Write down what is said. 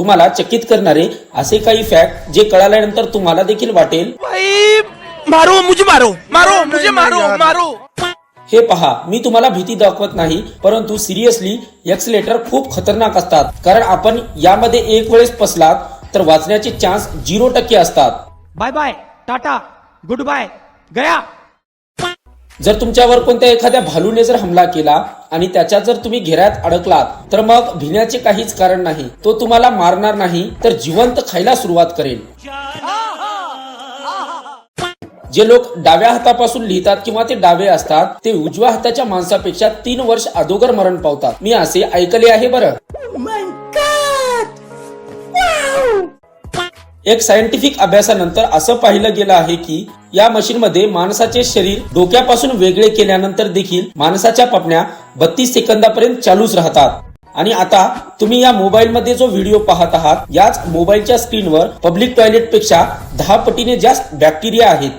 तुम्हाला चकित करणारे असे काही फॅक्ट जे कळाल्यानंतर तुम्हाला देखील वाटेल मारो मुझे मारो मारो मुझे मारो मारो। हे पहा, मी तुम्हाला भीती दाखवत नाही, परंतु सिरियसली एक्सलेटर खूप खतरनाक असतात, कारण आपण यामध्ये एक वेळेस फसलात तर वाचण्याचे चान्स 0% असतात। Bye bye tata good bye गया। जर तुमच्यावर कोणत्या एखाद्या भालूने जर हमला केला आणि त्याच्यात जर तुम्ही घेऱ्यात अडकलात तर मग भिण्याचे काहीच कारण नाही, तो तुम्हाला मारणार नाही तर जिवंत खायला सुरुवात करेल। जे लोक डाव्या हातापासून लिहितात किंवा ते डावे असतात ते उजव्या हाताच्या माणसापेक्षा 3 वर्ष अगोदर मरण पावतात, मी असे ऐकले आहे बरं। एक सायंटिफिक अभ्यासानंतर असं पाहिलं गेलं आहे की या मशीन मध्ये माणसाचे शरीर डोक्यापासून वेगळे केल्यानंतर देखील माणसाच्या पपण्या 32 सेकंदापर्यंत चालूच राहतात। आणि आता तुम्ही या मोबाईल मध्ये जो व्हिडिओ पाहत आहात याच मोबाईलच्या स्क्रीनवर पब्लिक टॉयलेट पेक्षा 10 पटीने जास्त बॅक्टेरिया आहेत।